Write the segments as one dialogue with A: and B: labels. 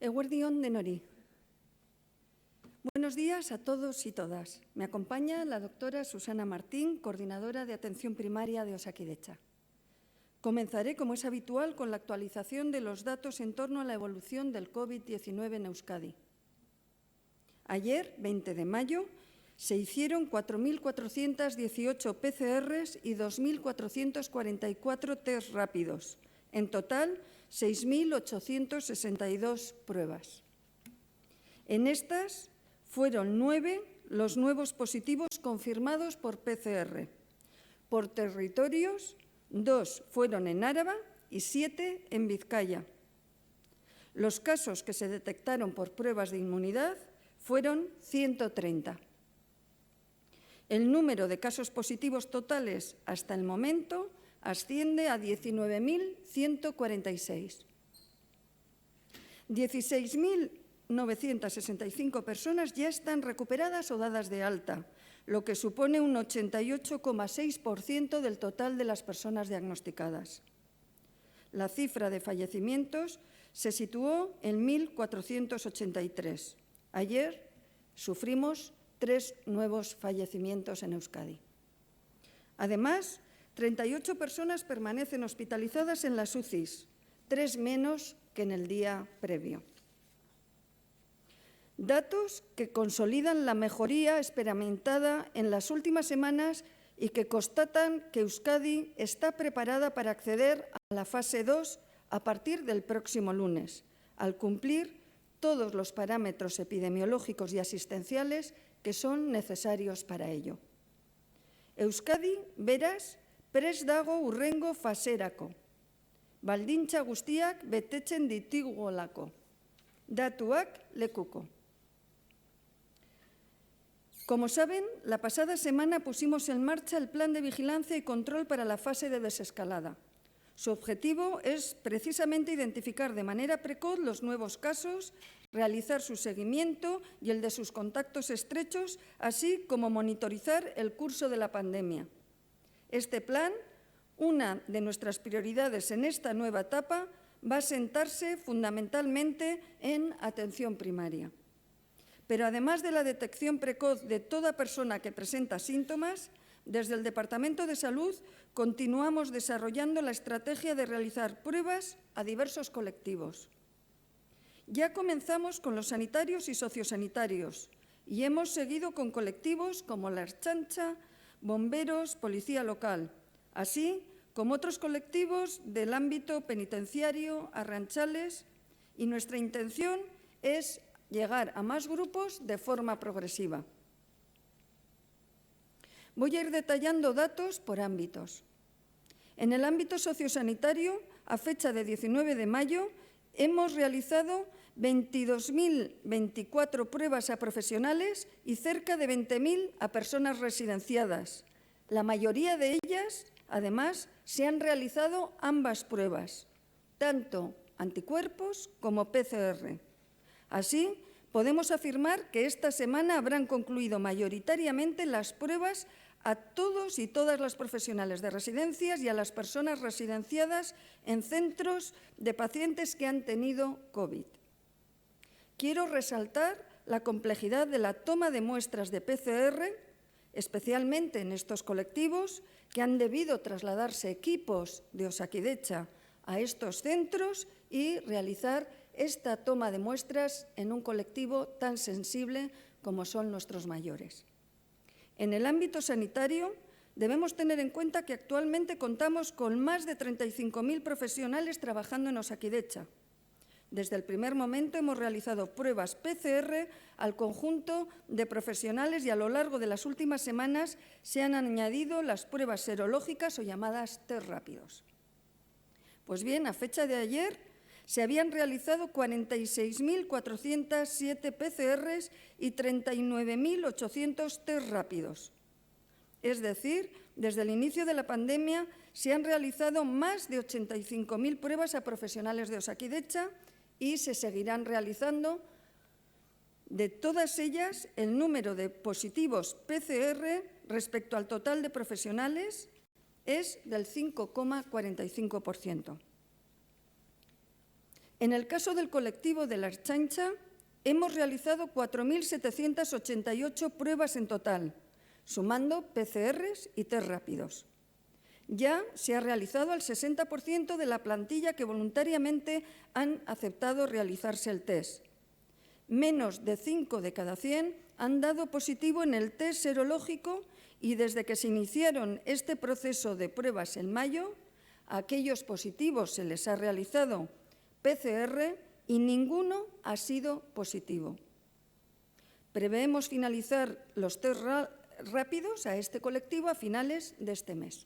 A: Eguerdi on denori. Buenos días a todos y todas. Me acompaña la doctora Susana Martín, coordinadora de Atención Primaria de Osakidetza. Comenzaré, como es habitual, con la actualización de los datos en torno a la evolución del COVID-19 en Euskadi. Ayer, 20 de mayo, se hicieron 4.418 PCRs y 2.444 test rápidos. En total, 6.862 pruebas. En estas fueron 9 los nuevos positivos confirmados por PCR. Por territorios, 2 fueron en Áraba y 7 en Vizcaya. Los casos que se detectaron por pruebas de inmunidad fueron 130. El número de casos positivos totales hasta el momento asciende a 19.146. 16.965 personas ya están recuperadas o dadas de alta, lo que supone un 88,6% del total de las personas diagnosticadas. La cifra de fallecimientos se situó en 1.483. Ayer sufrimos 3 nuevos fallecimientos en Euskadi. Además, 38 personas permanecen hospitalizadas en las UCIs, 3 menos que en el día previo. Datos que consolidan la mejoría experimentada en las últimas semanas y que constatan que Euskadi está preparada para acceder a la fase 2 a partir del próximo lunes, al cumplir todos los parámetros epidemiológicos y asistenciales que son necesarios para ello. Euskadi, beraz, prest dago hurrengo faserako. Baldintza guztiak betetzen ditugulako. Datuak lekuko. Como saben, la pasada semana pusimos en marcha el Plan de Vigilancia y Control para la fase de desescalada. Su objetivo es precisamente identificar de manera precoz los nuevos casos, realizar su seguimiento y el de sus contactos estrechos, así como monitorizar el curso de la pandemia. Este plan, una de nuestras prioridades en esta nueva etapa, va a sentarse fundamentalmente en atención primaria. Pero además de la detección precoz de toda persona que presenta síntomas, desde el Departamento de Salud continuamos desarrollando la estrategia de realizar pruebas a diversos colectivos. Ya comenzamos con los sanitarios y sociosanitarios y hemos seguido con colectivos como la Ertzaintza, bomberos, policía local, así como otros colectivos del ámbito penitenciario, arranchales, y nuestra intención es llegar a más grupos de forma progresiva. Voy a ir detallando datos por ámbitos. En el ámbito sociosanitario, a fecha de 19 de mayo, hemos realizado 22.024 pruebas a profesionales y cerca de 20.000 a personas residenciadas. La mayoría de ellas, además, se han realizado ambas pruebas, tanto anticuerpos como PCR. Así, podemos afirmar que esta semana habrán concluido mayoritariamente las pruebas a todos y todas las profesionales de residencias y a las personas residenciadas en centros de pacientes que han tenido COVID. Quiero resaltar la complejidad de la toma de muestras de PCR, especialmente en estos colectivos que han debido trasladarse equipos de Osakidetza a estos centros y realizar esta toma de muestras en un colectivo tan sensible como son nuestros mayores. En el ámbito sanitario, debemos tener en cuenta que actualmente contamos con más de 35.000 profesionales trabajando en Osakidetza. Desde el primer momento hemos realizado pruebas PCR al conjunto de profesionales y a lo largo de las últimas semanas se han añadido las pruebas serológicas o llamadas test rápidos. Pues bien, a fecha de ayer se habían realizado 46.407 PCRs y 39.800 test rápidos. Es decir, desde el inicio de la pandemia se han realizado más de 85.000 pruebas a profesionales de Osakidetza y se seguirán realizando. De todas ellas, el número de positivos PCR respecto al total de profesionales es del 5,45%. En el caso del colectivo de la Ertzaintza, hemos realizado 4.788 pruebas en total, sumando PCRs y test rápidos. Ya se ha realizado el 60% de la plantilla que voluntariamente han aceptado realizarse el test. Menos de 5 de cada 100 han dado positivo en el test serológico y desde que se iniciaron este proceso de pruebas en mayo, a aquellos positivos se les ha realizado PCR y ninguno ha sido positivo. Preveemos finalizar los test rápidos a este colectivo a finales de este mes.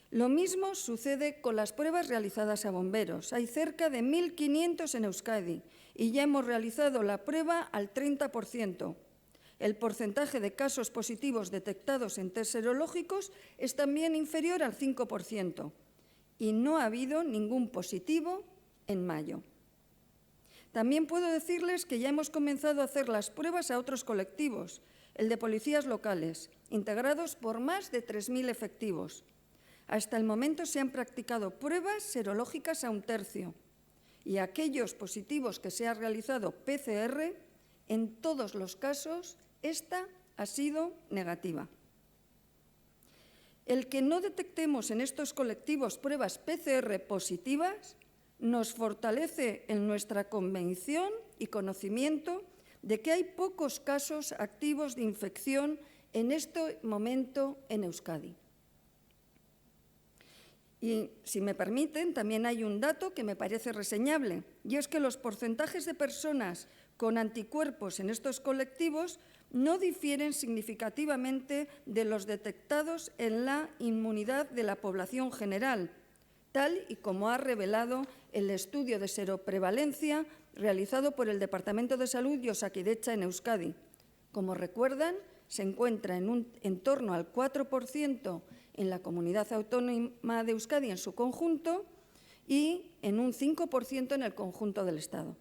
A: Lo mismo sucede con las pruebas realizadas a bomberos. Hay cerca de 1.500 en Euskadi y ya hemos realizado la prueba al 30%. El porcentaje de casos positivos detectados en test serológicos es también inferior al 5% y no ha habido ningún positivo en mayo. También puedo decirles que ya hemos comenzado a hacer las pruebas a otros colectivos, el de policías locales, integrados por más de 3.000 efectivos. Hasta el momento se han practicado pruebas serológicas a 1/3 y aquellos positivos que se ha realizado PCR, en todos los casos, esta ha sido negativa. El que no detectemos en estos colectivos pruebas PCR positivas nos fortalece en nuestra convicción y conocimiento de que hay pocos casos activos de infección en este momento en Euskadi. Y, si me permiten, también hay un dato que me parece reseñable, y es que los porcentajes de personas con anticuerpos en estos colectivos no difieren significativamente de los detectados en la inmunidad de la población general, tal y como ha revelado el estudio de seroprevalencia realizado por el Departamento de Salud y Osakidetza en Euskadi. Como recuerdan, se encuentra en torno al 4% en la Comunidad Autónoma de Euskadi en su conjunto y en un 5% en el conjunto del Estado.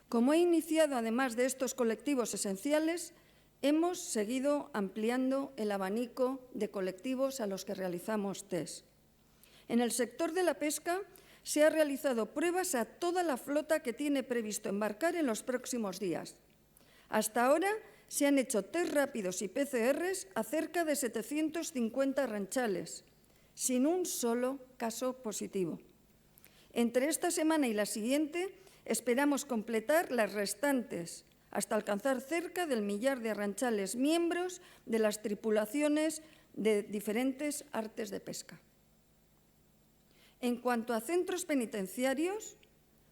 A: Como he iniciado, además de estos colectivos esenciales, hemos seguido ampliando el abanico de colectivos a los que realizamos test. En el sector de la pesca se ha realizado pruebas a toda la flota que tiene previsto embarcar en los próximos días. Hasta ahora se han hecho test rápidos y PCRs a cerca de 750 ranchales, sin un solo caso positivo. Entre esta semana y la siguiente esperamos completar las restantes, hasta alcanzar cerca del 1.000.000 de arranchales miembros de las tripulaciones de diferentes artes de pesca. En cuanto a centros penitenciarios,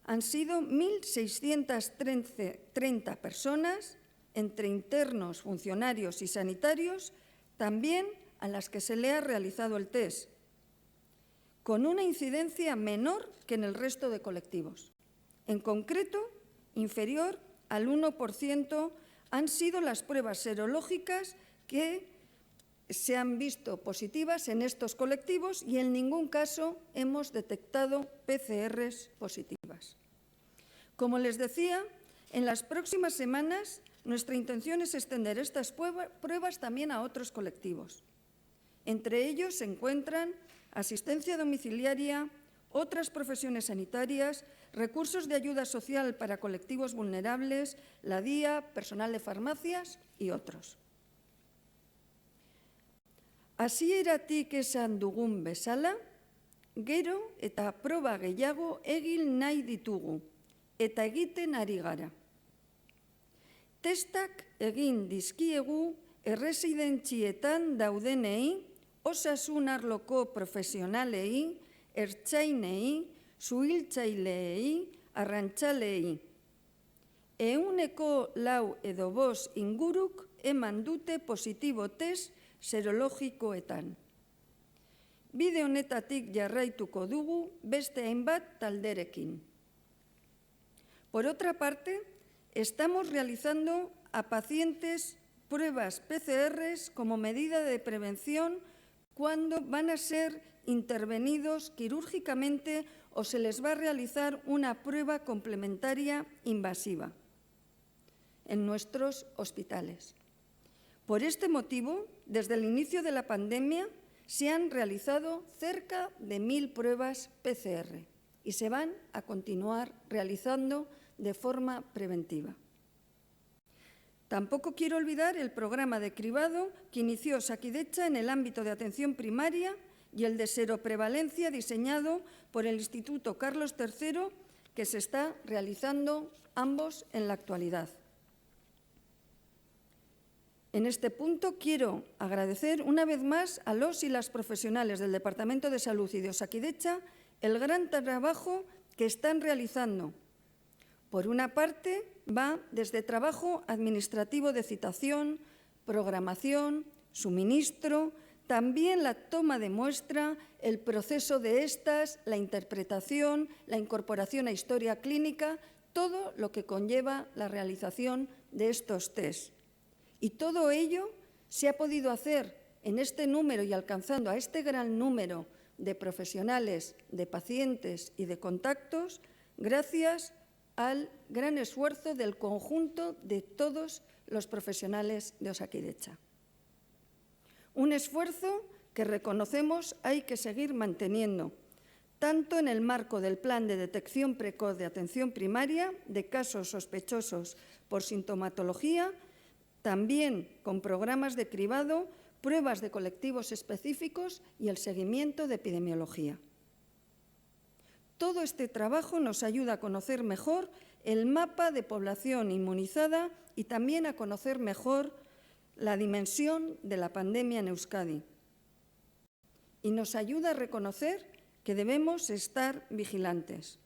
A: han sido 1.630 personas, entre internos, funcionarios y sanitarios, también a las que se le ha realizado el test, con una incidencia menor que en el resto de colectivos. En concreto, inferior al 1% han sido las pruebas serológicas que se han visto positivas en estos colectivos y en ningún caso hemos detectado PCRs positivas. Como les decía, en las próximas semanas nuestra intención es extender estas pruebas también a otros colectivos. Entre ellos se encuentran asistencia domiciliaria, otras profesiones sanitarias, recursos de ayuda social para colectivos vulnerables, la DIA, personal de farmacias y otros. Hasieratik esan dugun bezala, gero eta proba gehiago egin nahi ditugu eta egiten ari gara. Testak egin dizkiegu erresidentzietan daudenei, osasun arloko profesionalei, ertzainei, suhiltzaileei, arrantzaleei. 4 inguruk eman dute positibo test serologikoetan. Bide honetatik jarraituko dugu beste hainbat talderekin. Por otra parte, estamos realizando a pacientes pruebas PCRs como medida de prevención cuando van a ser intervenidos quirúrgicamente o se les va a realizar una prueba complementaria invasiva en nuestros hospitales. Por este motivo, desde el inicio de la pandemia, se han realizado cerca de 1.000 pruebas PCR, y se van a continuar realizando de forma preventiva. Tampoco quiero olvidar el programa de cribado que inició Osakidetza en el ámbito de atención primaria y el de seroprevalencia diseñado por el Instituto Carlos III, que se está realizando ambos en la actualidad. En este punto quiero agradecer una vez más a los y las profesionales del Departamento de Salud y de Osakidetza el gran trabajo que están realizando. Por una parte, va desde trabajo administrativo de citación, programación, suministro, también la toma de muestra, el proceso de estas, la interpretación, la incorporación a historia clínica, todo lo que conlleva la realización de estos test. Y todo ello se ha podido hacer en este número y alcanzando a este gran número de profesionales, de pacientes y de contactos, gracias al gran esfuerzo del conjunto de todos los profesionales de Osakidetza. Un esfuerzo que reconocemos hay que seguir manteniendo, tanto en el marco del Plan de Detección Precoz de Atención Primaria de casos sospechosos por sintomatología, también con programas de cribado, pruebas de colectivos específicos y el seguimiento de epidemiología. Todo este trabajo nos ayuda a conocer mejor el mapa de población inmunizada y también a conocer mejor la dimensión de la pandemia en Euskadi. Y nos ayuda a reconocer que debemos estar vigilantes.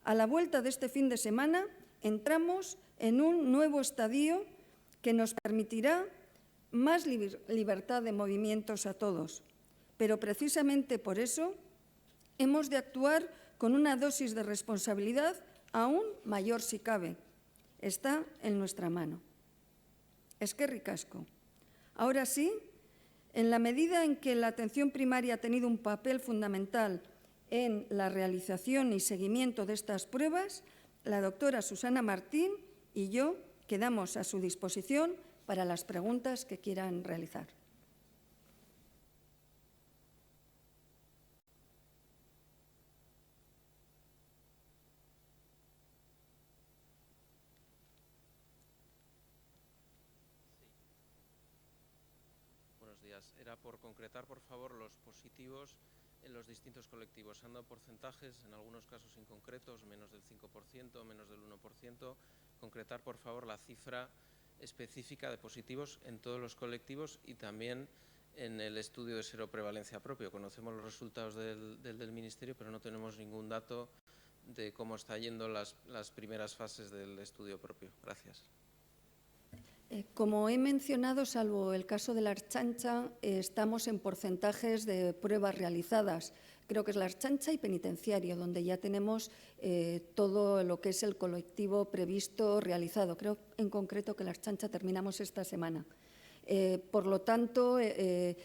A: A la vuelta de este fin de semana entramos en un nuevo estadio que nos permitirá más libertad de movimientos a todos, pero precisamente por eso hemos de actuar con una dosis de responsabilidad aún mayor si cabe. Está en nuestra mano. Eskerrik asko. Ahora sí, en la medida en que la atención primaria ha tenido un papel fundamental en la realización y seguimiento de estas pruebas, la doctora Susana Martín y yo quedamos a su disposición para las preguntas que quieran realizar.
B: Buenos días. Era por concretar, por favor, los positivos en los distintos colectivos. Han dado porcentajes, en algunos casos inconcretos, menos del 5%, menos del 1%. Concretar, por favor, la cifra específica de positivos en todos los colectivos y también en el estudio de seroprevalencia propio. Conocemos los resultados del Ministerio, pero no tenemos ningún dato de cómo están yendo las primeras fases del estudio propio. Gracias.
A: Como he mencionado, salvo el caso de la Ertzaintza, estamos en porcentajes de pruebas realizadas. Creo que es la Ertzaintza y penitenciario, donde ya tenemos todo lo que es el colectivo previsto realizado. Creo en concreto que la Ertzaintza terminamos esta semana. Por lo tanto,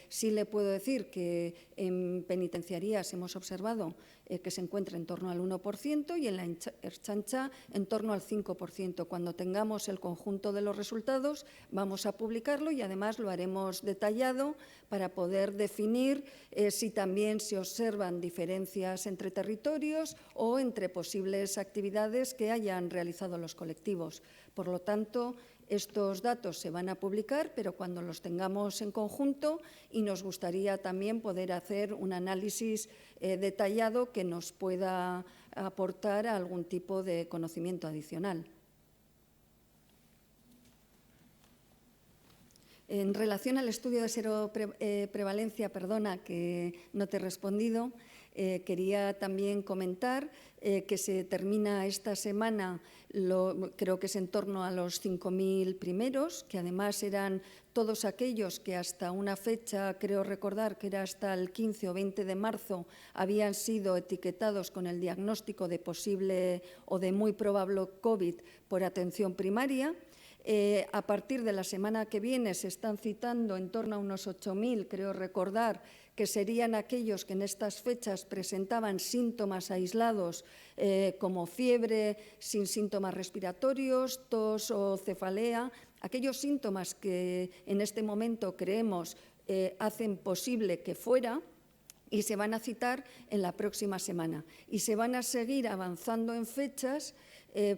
A: sí le puedo decir que en penitenciarías hemos observado que se encuentra en torno al 1% y en la Ertzaintza en torno al 5%. Cuando tengamos el conjunto de los resultados, vamos a publicarlo y además lo haremos detallado para poder definir si también se observan diferencias entre territorios o entre posibles actividades que hayan realizado los colectivos. Por lo tanto, estos datos se van a publicar, pero cuando los tengamos en conjunto, y nos gustaría también poder hacer un análisis detallado que nos pueda aportar algún tipo de conocimiento adicional. En relación al estudio de seroprevalencia, perdona que no te he respondido, quería también comentar que se termina esta semana, creo que es en torno a los 5.000 primeros, que además eran todos aquellos que hasta una fecha, creo recordar que era hasta el 15 o 20 de marzo, habían sido etiquetados con el diagnóstico de posible o de muy probable COVID por atención primaria. A partir de la semana que viene se están citando en torno a unos 8.000, creo recordar, que serían aquellos que en estas fechas presentaban síntomas aislados como fiebre sin síntomas respiratorios, tos o cefalea, aquellos síntomas que en este momento creemos hacen posible que fuera y se van a citar en la próxima semana. Y se van a seguir avanzando en fechas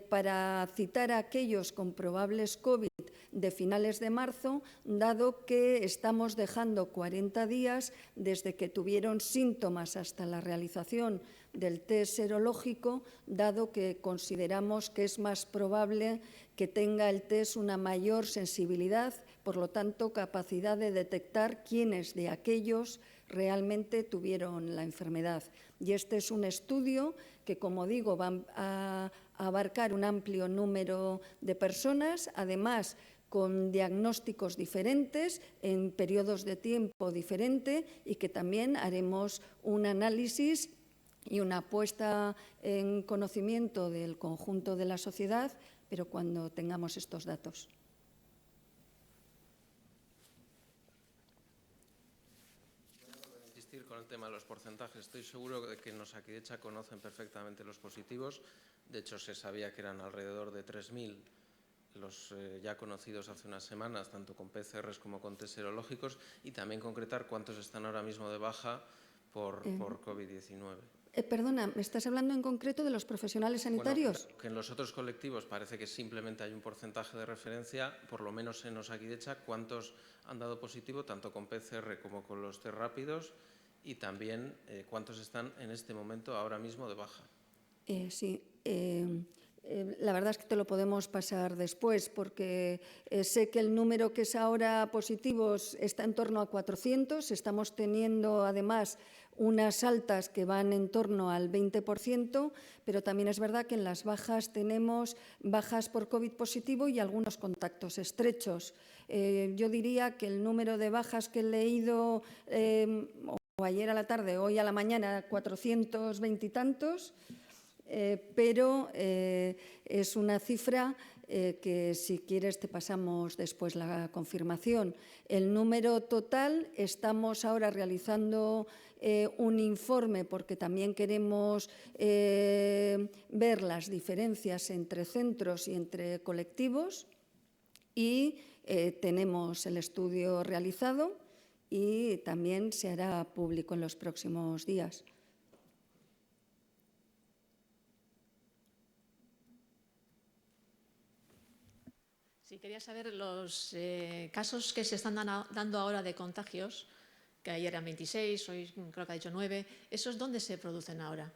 A: para citar a aquellos con probables COVID de finales de marzo, dado que estamos dejando 40 días desde que tuvieron síntomas hasta la realización del test serológico, dado que consideramos que es más probable que tenga el test una mayor sensibilidad, por lo tanto, capacidad de detectar quiénes de aquellos realmente tuvieron la enfermedad. Y este es un estudio que, como digo, va a abarcar un amplio número de personas, además con diagnósticos diferentes, en periodos de tiempo diferentes, y que también haremos un análisis y una puesta en conocimiento del conjunto de la sociedad, pero cuando tengamos estos datos.
B: Insistir con el tema de los porcentajes. Estoy seguro de que en Osakidetza conocen perfectamente los positivos. De hecho, se sabía que eran alrededor de 3.000 los ya conocidos hace unas semanas, tanto con PCRs como con test serológicos, y también concretar cuántos están ahora mismo de baja por COVID-19.
A: Perdona, ¿me estás hablando en concreto de los profesionales sanitarios?
B: Bueno, que en los otros colectivos parece que simplemente hay un porcentaje de referencia, por lo menos en Osakidetza, cuántos han dado positivo, tanto con PCR como con los test rápidos, y también cuántos están en este momento ahora mismo de baja.
A: Sí. La verdad es que te lo podemos pasar después, porque sé que el número que es ahora positivos está en torno a 400. Estamos teniendo, además, unas altas que van en torno al 20%, pero también es verdad que en las bajas tenemos bajas por COVID positivo y algunos contactos estrechos. Yo diría que el número de bajas que he leído o ayer a la tarde, hoy a la mañana, 420 y tantos. Pero es una cifra que, si quieres, te pasamos después la confirmación. El número total, estamos ahora realizando un informe porque también queremos ver las diferencias entre centros y entre colectivos, y tenemos el estudio realizado y también se hará público en los próximos días.
C: Sí, quería saber los casos que se están dando ahora de contagios, que ayer eran 26, hoy creo que ha dicho 9. ¿Esos dónde se producen ahora?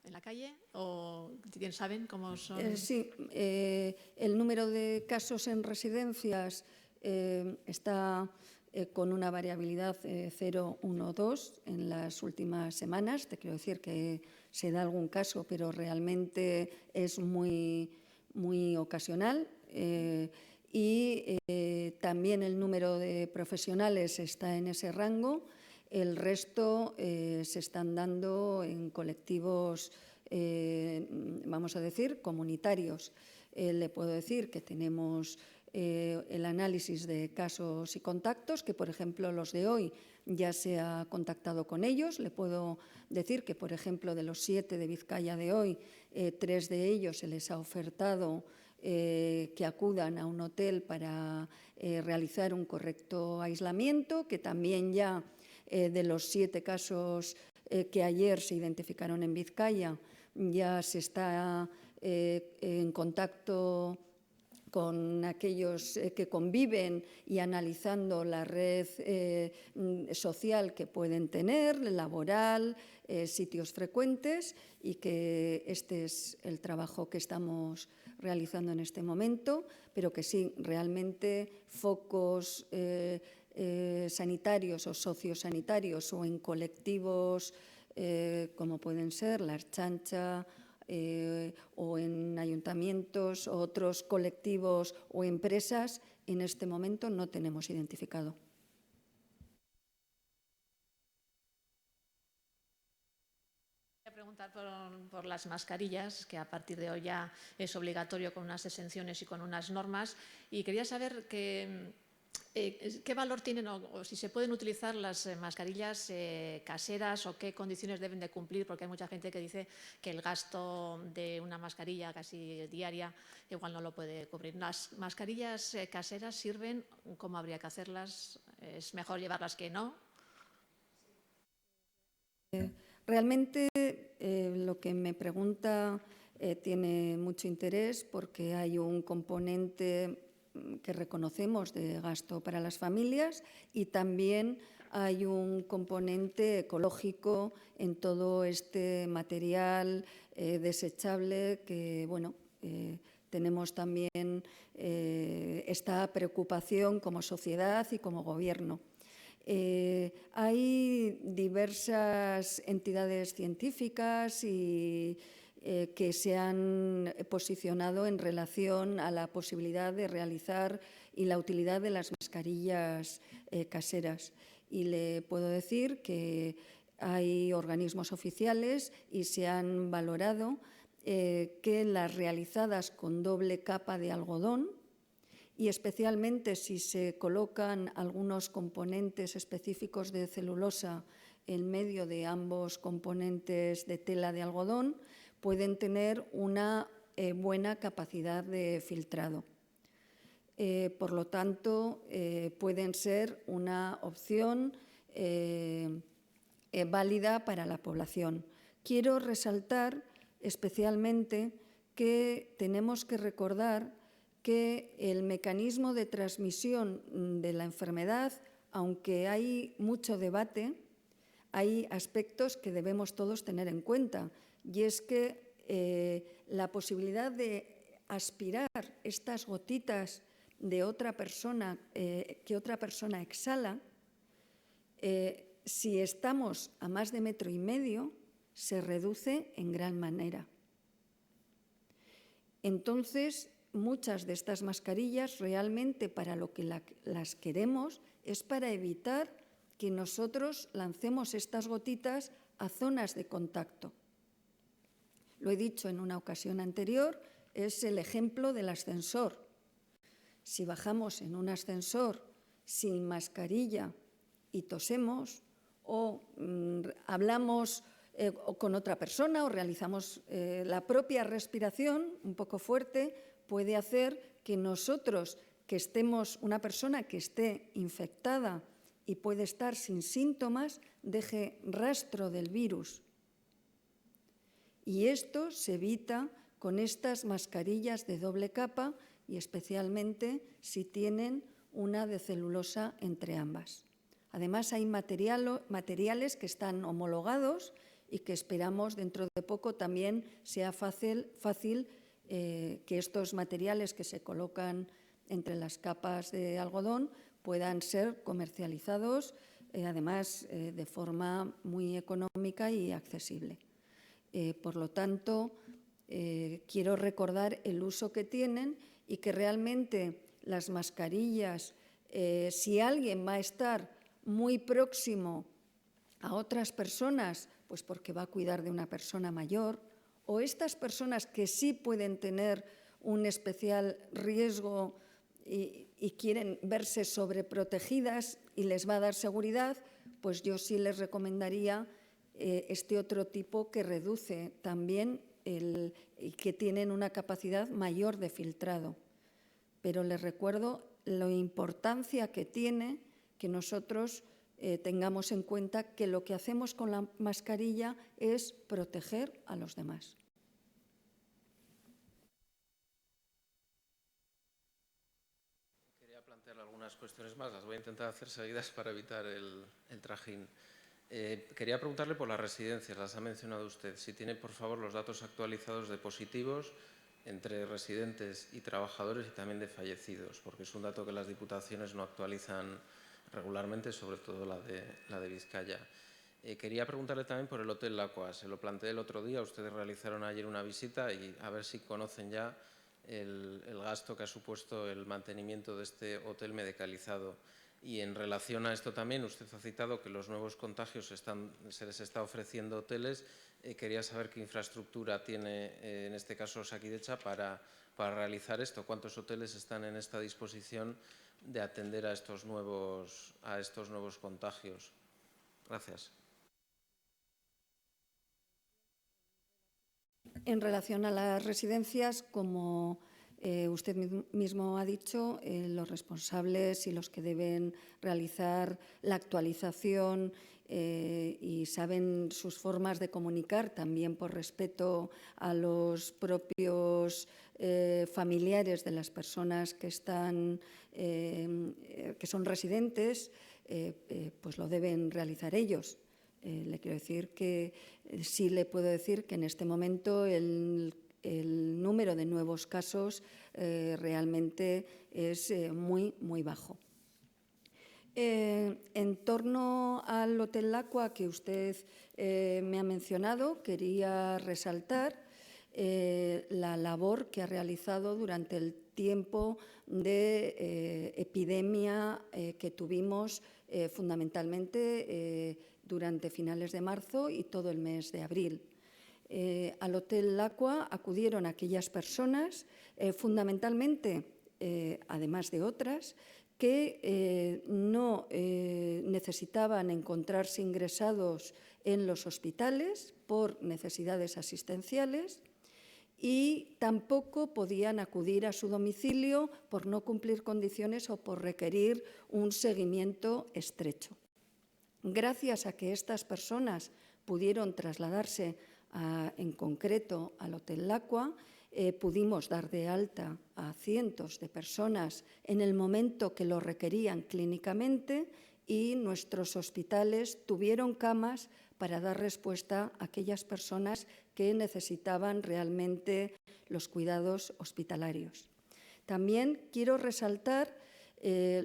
C: ¿En la calle o saben cómo son?
A: Sí, el número de casos en residencias está con una variabilidad 0, 1, 2 en las últimas semanas. Te quiero decir que se da algún caso, pero realmente es muy ocasional. Y también el número de profesionales está en ese rango. El resto se están dando en colectivos, vamos a decir, comunitarios. Le puedo decir que tenemos el análisis de casos y contactos, que, por ejemplo, los de hoy ya se ha contactado con ellos. Le puedo decir que, por ejemplo, de los 7 de Vizcaya de hoy, 3 de ellos se les ha ofertado que acudan a un hotel para realizar un correcto aislamiento, que también ya de los 7 casos que ayer se identificaron en Vizcaya, ya se está en contacto con aquellos que conviven y analizando la red social que pueden tener, laboral, sitios frecuentes, y que este es el trabajo que estamos realizando en este momento, pero que sí, realmente focos sanitarios o sociosanitarios o en colectivos como pueden ser la Ertzaintza o en ayuntamientos o otros colectivos o empresas, en este momento no tenemos identificado.
C: Preguntar por las mascarillas, que a partir de hoy ya es obligatorio con unas exenciones y con unas normas, y quería saber qué valor tienen o si se pueden utilizar las mascarillas caseras o qué condiciones deben de cumplir, porque hay mucha gente que dice que el gasto de una mascarilla casi diaria igual no lo puede cubrir. ¿Las mascarillas caseras sirven? ¿Cómo habría que hacerlas? ¿Es mejor llevarlas que no?
A: Realmente lo que me pregunta tiene mucho interés porque hay un componente que reconocemos de gasto para las familias y también hay un componente ecológico en todo este material desechable que, bueno, tenemos también esta preocupación como sociedad y como Gobierno. Hay diversas entidades científicas y que se han posicionado en relación a la posibilidad de realizar y la utilidad de las mascarillas caseras. Y le puedo decir que hay organismos oficiales y se han valorado que las realizadas con doble capa de algodón, y especialmente si se colocan algunos componentes específicos de celulosa en medio de ambos componentes de tela de algodón, pueden tener una buena capacidad de filtrado. Por lo tanto, pueden ser una opción válida para la población. Quiero resaltar especialmente que tenemos que recordar que el mecanismo de transmisión de la enfermedad, aunque hay mucho debate, hay aspectos que debemos todos tener en cuenta, y es que la posibilidad de aspirar estas gotitas de otra persona que otra persona exhala, si estamos a más de 1,5 metros, se reduce en gran manera. Entonces, muchas de estas mascarillas realmente para lo que las queremos es para evitar que nosotros lancemos estas gotitas a zonas de contacto. Lo he dicho en una ocasión anterior, es el ejemplo del ascensor. Si bajamos en un ascensor sin mascarilla y tosemos o hablamos con otra persona o realizamos la propia respiración un poco fuerte, puede hacer que nosotros, que estemos, una persona que esté infectada y puede estar sin síntomas, deje rastro del virus. Y esto se evita con estas mascarillas de doble capa y especialmente si tienen una de celulosa entre ambas. Además, hay materiales que están homologados y que esperamos dentro de poco también sea fácil que estos materiales que se colocan entre las capas de algodón puedan ser comercializados, además de forma muy económica y accesible. Por lo tanto, quiero recordar el uso que tienen y que realmente las mascarillas, si alguien va a estar muy próximo a otras personas, pues porque va a cuidar de una persona mayor, o estas personas que sí pueden tener un especial riesgo y quieren verse sobreprotegidas y les va a dar seguridad, pues yo sí les recomendaría este otro tipo que reduce también y que tienen una capacidad mayor de filtrado. Pero les recuerdo la importancia que tiene que nosotros tengamos en cuenta que lo que hacemos con la mascarilla es proteger a los demás.
B: Quería plantear algunas cuestiones más, las voy a intentar hacer seguidas para evitar el trajín. Quería preguntarle por las residencias, las ha mencionado usted. Si tiene, por favor, los datos actualizados de positivos entre residentes y trabajadores y también de fallecidos, porque es un dato que las diputaciones no actualizan regularmente, sobre todo la de Vizcaya. Quería preguntarle también por el Hotel Lacua. Se lo planteé el otro día, ustedes realizaron ayer una visita y a ver si conocen ya el gasto que ha supuesto el mantenimiento de este hotel medicalizado. Y en relación a esto también, usted ha citado que los nuevos contagios se les está ofreciendo hoteles. Quería saber qué infraestructura tiene, en este caso, Osakidetza para realizar esto. ¿Cuántos hoteles están en esta disposición de atender a estos nuevos contagios? Gracias.
A: En relación a las residencias, como Usted mismo ha dicho los responsables y los que deben realizar la actualización y saben sus formas de comunicar, también por respeto a los propios familiares de las personas que son residentes, pues lo deben realizar ellos. Le quiero decir que sí le puedo decir que en este momento el número de nuevos casos realmente es muy, muy bajo. En torno al Hotel Laqua que usted me ha mencionado, quería resaltar la labor que ha realizado durante el tiempo de epidemia que tuvimos fundamentalmente durante finales de marzo y todo el mes de abril. Al Hotel Laqua acudieron aquellas personas, fundamentalmente, además de otras, que no necesitaban encontrarse ingresados en los hospitales por necesidades asistenciales y tampoco podían acudir a su domicilio por no cumplir condiciones o por requerir un seguimiento estrecho. Gracias a que estas personas pudieron trasladarse en concreto al Hotel Laqua, pudimos dar de alta a cientos de personas en el momento que lo requerían clínicamente y nuestros hospitales tuvieron camas para dar respuesta a aquellas personas que necesitaban realmente los cuidados hospitalarios. También quiero resaltar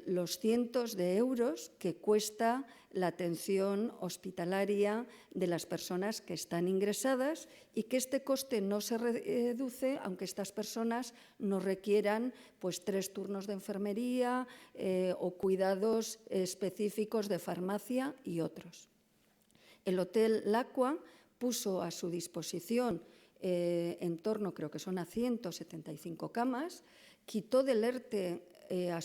A: los cientos de euros que cuesta la atención hospitalaria de las personas que están ingresadas y que este coste no se reduce aunque estas personas no requieran pues 3 turnos de enfermería o cuidados específicos de farmacia y otros. El Hotel Laqua puso a su disposición en torno, creo que son a 175 camas, quitó del ERTE a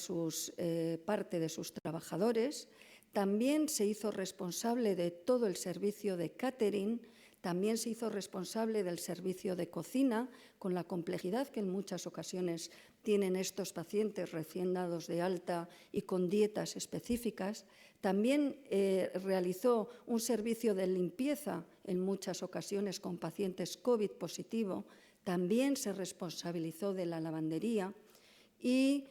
A: parte de sus trabajadores, también se hizo responsable de todo el servicio de catering, también se hizo responsable del servicio de cocina, con la complejidad que en muchas ocasiones tienen estos pacientes recién dados de alta y con dietas específicas. También realizó un servicio de limpieza en muchas ocasiones con pacientes COVID positivo, también se responsabilizó de la lavandería y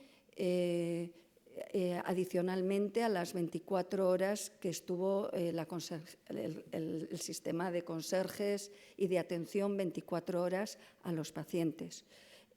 A: adicionalmente a las 24 horas que estuvo el sistema de conserjes y de atención 24 horas a los pacientes.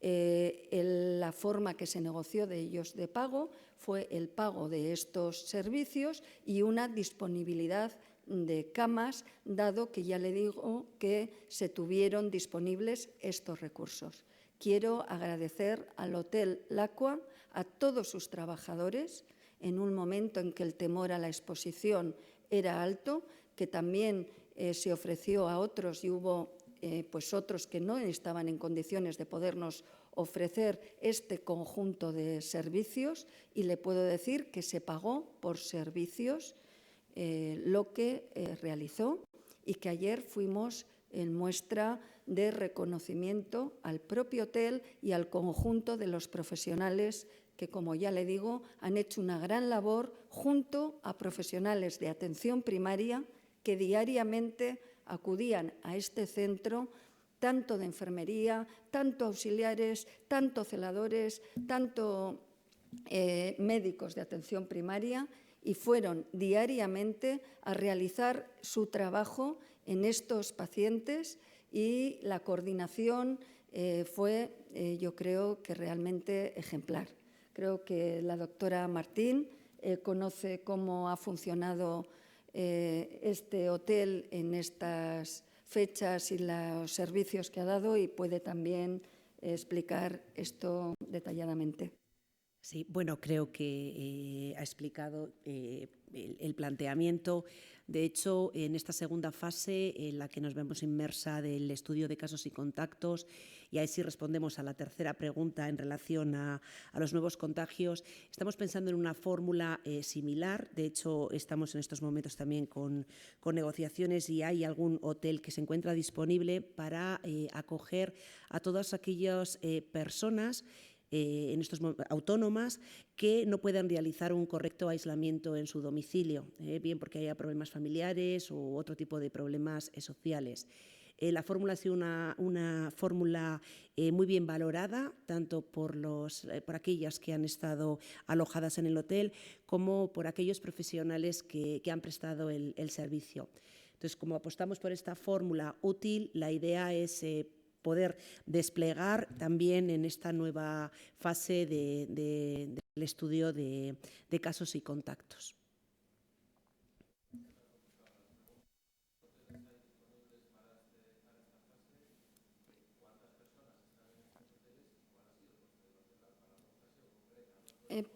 A: La forma que se negoció de ellos de pago fue el pago de estos servicios y una disponibilidad de camas, dado que ya le digo que se tuvieron disponibles estos recursos. Quiero agradecer al Hotel Laqua, a todos sus trabajadores, en un momento en que el temor a la exposición era alto, que también se ofreció a otros y hubo pues otros que no estaban en condiciones de podernos ofrecer este conjunto de servicios y le puedo decir que se pagó por servicios lo que realizó y que ayer fuimos en muestra de reconocimiento al propio hotel y al conjunto de los profesionales que, como ya le digo, han hecho una gran labor junto a profesionales de atención primaria que diariamente acudían a este centro, tanto de enfermería, tanto auxiliares, tanto celadores, tanto médicos de atención primaria, y fueron diariamente a realizar su trabajo en estos pacientes y la coordinación fue, yo creo, que realmente ejemplar. Creo que la doctora Martín conoce cómo ha funcionado este hotel en estas fechas y los servicios que ha dado y puede también explicar esto detalladamente.
D: Sí, bueno, creo que ha explicado el planteamiento. De hecho, en esta segunda fase, en la que nos vemos inmersa del estudio de casos y contactos, y ahí sí respondemos a la tercera pregunta en relación a los nuevos contagios, estamos pensando en una fórmula similar. De hecho, estamos en estos momentos también con negociaciones y hay algún hotel que se encuentra disponible para acoger a todas aquellas personas autónomas que no puedan realizar un correcto aislamiento en su domicilio, bien porque haya problemas familiares u otro tipo de problemas sociales. La fórmula ha sido una fórmula muy bien valorada, tanto por aquellas que han estado alojadas en el hotel como por aquellos profesionales que han prestado el servicio. Entonces, como apostamos por esta fórmula útil, la idea es poder desplegar también en esta nueva fase del estudio de casos y contactos.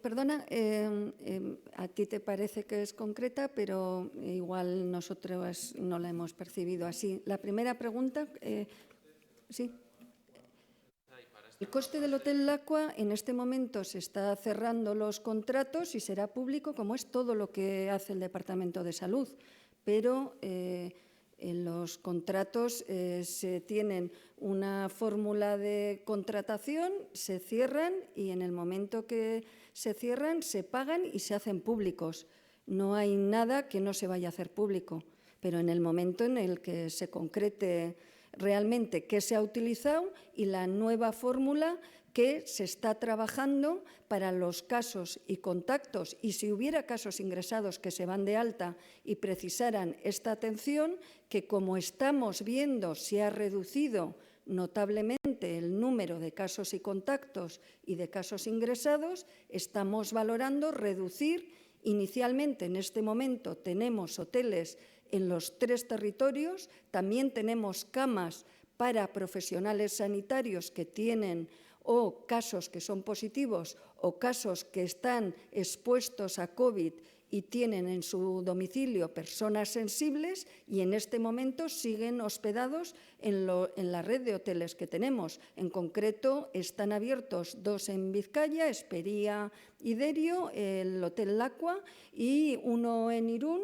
A: Perdona, a ti te parece que es concreta, pero igual nosotros no la hemos percibido así. La primera pregunta, sí. El coste del Hotel Laqua en este momento se está cerrando los contratos y será público, como es todo lo que hace el Departamento de Salud, pero en los contratos se tienen una fórmula de contratación, se cierran y en el momento que se cierran se pagan y se hacen públicos. No hay nada que no se vaya a hacer público, pero en el momento en el que se concrete realmente qué se ha utilizado y la nueva fórmula que se está trabajando para los casos y contactos, y si hubiera casos ingresados que se van de alta y precisaran esta atención, que como estamos viendo se ha reducido notablemente el número de casos y contactos y de casos ingresados, estamos valorando reducir. Inicialmente, en este momento, tenemos hoteles en los 3 territorios, también tenemos camas para profesionales sanitarios que tienen o casos que son positivos o casos que están expuestos a COVID y tienen en su domicilio personas sensibles, y en este momento siguen hospedados en la red de hoteles que tenemos. En concreto, están abiertos 2 en Vizcaya, Espería y Derio, el Hotel Laqua, y uno en Irún.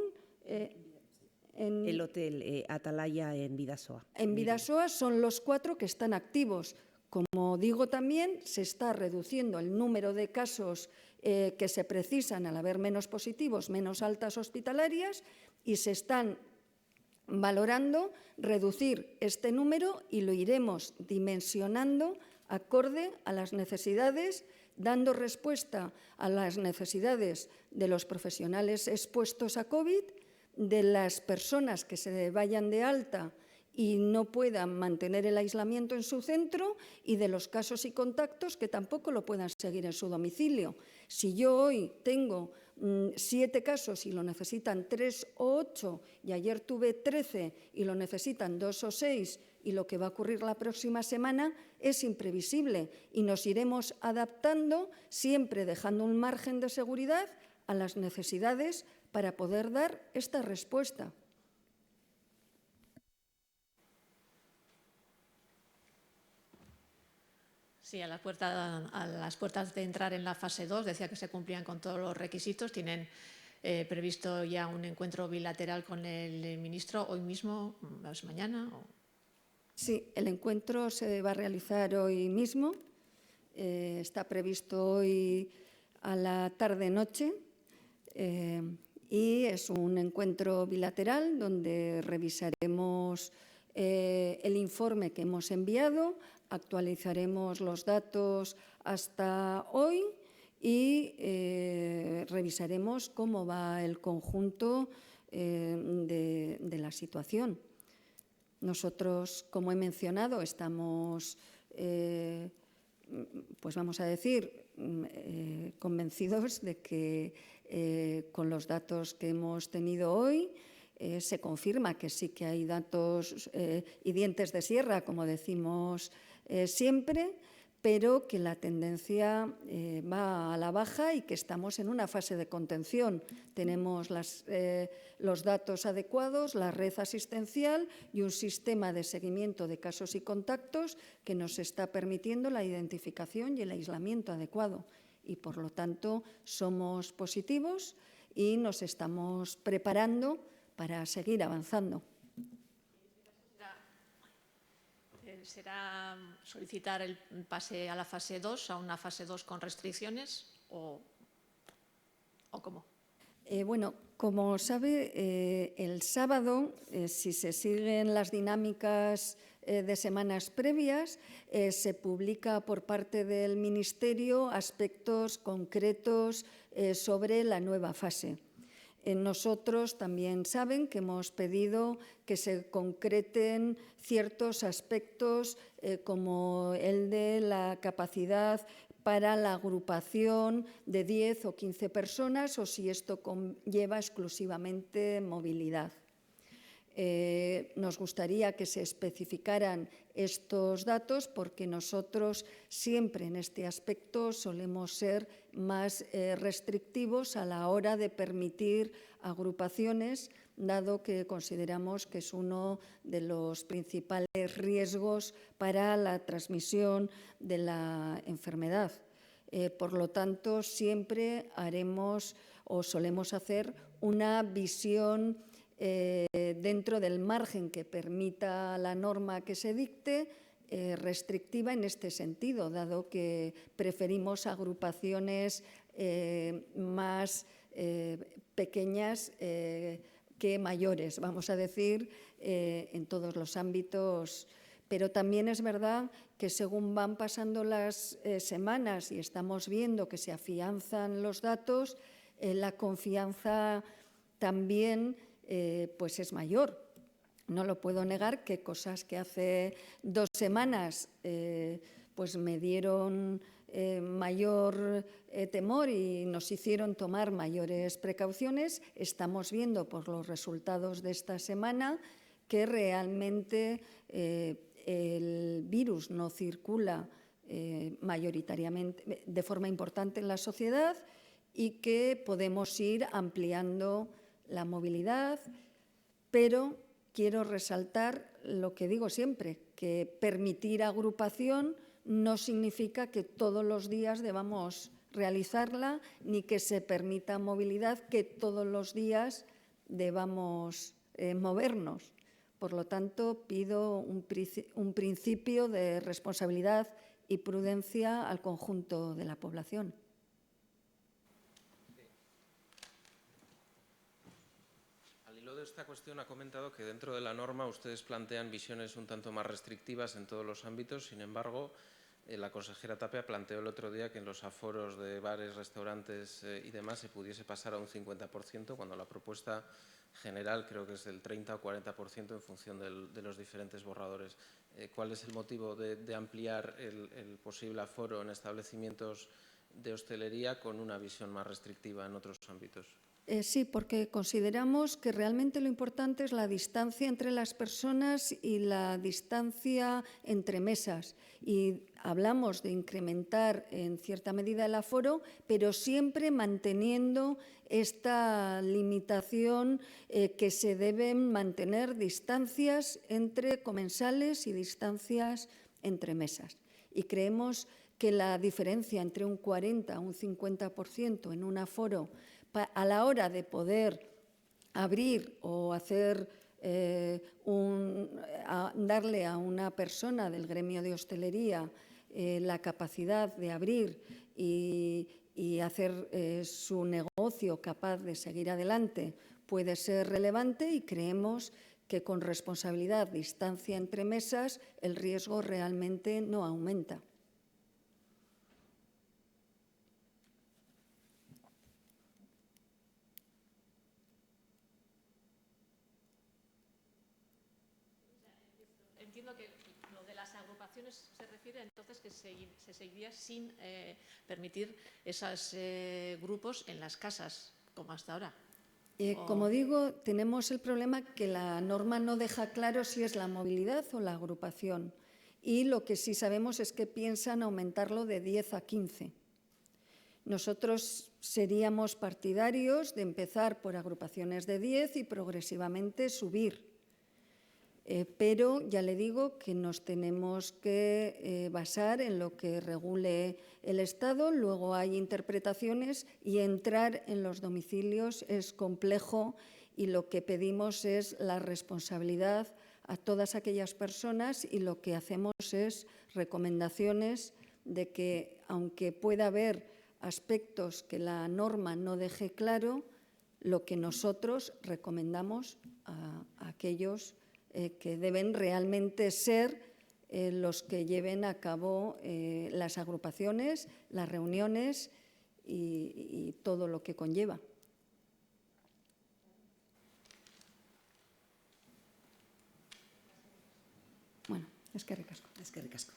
D: El Hotel Atalaya en Bidasoa.
A: En Bidasoa son los 4 que están activos. Como digo, también se está reduciendo el número de casos que se precisan al haber menos positivos, menos altas hospitalarias, y se están valorando reducir este número y lo iremos dimensionando acorde a las necesidades, dando respuesta a las necesidades de los profesionales expuestos a COVID, de las personas que se vayan de alta y no puedan mantener el aislamiento en su centro, y de los casos y contactos que tampoco lo puedan seguir en su domicilio. Si yo hoy tengo 7 casos y lo necesitan 3 o 8, y ayer tuve 13 y lo necesitan 2 o 6, y lo que va a ocurrir la próxima semana es imprevisible, y nos iremos adaptando, siempre dejando un margen de seguridad a las necesidades para poder dar esta respuesta.
C: Sí, a las puertas de entrar en la fase 2, decía que se cumplían con todos los requisitos. Tienen previsto ya un encuentro bilateral con el ministro hoy mismo, mañana.
A: Sí, el encuentro se va a realizar hoy mismo. Está previsto hoy a la tarde-noche y es un encuentro bilateral donde revisaremos el informe que hemos enviado, actualizaremos los datos hasta hoy y revisaremos cómo va el conjunto de la situación. Nosotros, como he mencionado, estamos, pues vamos a decir, convencidos de que con los datos que hemos tenido hoy se confirma que sí que hay datos y dientes de sierra, como decimos siempre, pero que la tendencia va a la baja y que estamos en una fase de contención. Tenemos los datos adecuados, la red asistencial y un sistema de seguimiento de casos y contactos que nos está permitiendo la identificación y el aislamiento adecuado. Y, por lo tanto, somos positivos y nos estamos preparando para seguir avanzando.
C: ¿Será solicitar el pase a la fase 2, a una fase 2 con restricciones o cómo?
A: Bueno, como sabe, el sábado, si se siguen las dinámicas de semanas previas, se publica por parte del Ministerio aspectos concretos sobre la nueva fase. Nosotros también saben que hemos pedido que se concreten ciertos aspectos como el de la capacidad para la agrupación de 10 o 15 personas o si esto conlleva exclusivamente movilidad. Nos gustaría que se especificaran estos datos porque nosotros siempre en este aspecto solemos ser más restrictivos a la hora de permitir agrupaciones, dado que consideramos que es uno de los principales riesgos para la transmisión de la enfermedad. Por lo tanto, siempre haremos o solemos hacer una visión dentro del margen que permita la norma que se dicte, restrictiva en este sentido, dado que preferimos agrupaciones más pequeñas que mayores, vamos a decir, en todos los ámbitos. Pero también es verdad que según van pasando las semanas y estamos viendo que se afianzan los datos, la confianza también pues es mayor. No lo puedo negar que cosas que hace 2 semanas pues me dieron mayor temor y nos hicieron tomar mayores precauciones, estamos viendo por los resultados de esta semana que realmente el virus no circula mayoritariamente de forma importante en la sociedad y que podemos ir ampliando la movilidad, pero quiero resaltar lo que digo siempre, que permitir agrupación no significa que todos los días debamos realizarla, ni que se permita movilidad, que todos los días debamos movernos. Por lo tanto, pido un principio de responsabilidad y prudencia al conjunto de la población.
B: Esta cuestión ha comentado que dentro de la norma ustedes plantean visiones un tanto más restrictivas en todos los ámbitos. Sin embargo, la consejera Tapia planteó el otro día que en los aforos de bares, restaurantes y demás se pudiese pasar a un 50%, cuando la propuesta general creo que es del 30 o 40% en función de los diferentes borradores. ¿Cuál es el motivo de ampliar el posible aforo en establecimientos de hostelería con una visión más restrictiva en otros ámbitos?
A: Sí, porque consideramos que realmente lo importante es la distancia entre las personas y la distancia entre mesas. Y hablamos de incrementar en cierta medida el aforo, pero siempre manteniendo esta limitación que se deben mantener distancias entre comensales y distancias entre mesas. Y creemos que la diferencia entre un 40 o un 50% en un aforo a la hora de poder abrir o hacer darle a una persona del gremio de hostelería la capacidad de abrir y hacer su negocio capaz de seguir adelante puede ser relevante y creemos que con responsabilidad, distancia entre mesas, el riesgo realmente no aumenta.
C: Entiendo que lo de las agrupaciones se refiere entonces que se seguiría sin permitir esos grupos en las casas, como hasta ahora.
A: Como digo, tenemos el problema que la norma no deja claro si es la movilidad o la agrupación. Y lo que sí sabemos es que piensan aumentarlo de 10 a 15. Nosotros seríamos partidarios de empezar por agrupaciones de 10 y progresivamente subir. Pero ya le digo que nos tenemos que basar en lo que regule el Estado. Luego hay interpretaciones y entrar en los domicilios es complejo y lo que pedimos es la responsabilidad a todas aquellas personas y lo que hacemos es recomendaciones de que, aunque pueda haber aspectos que la norma no deje claro, lo que nosotros recomendamos a aquellos que deben realmente ser los que lleven a cabo las agrupaciones, las reuniones y todo lo que conlleva. Bueno, eskerrik asko.
D: Eskerrik asko.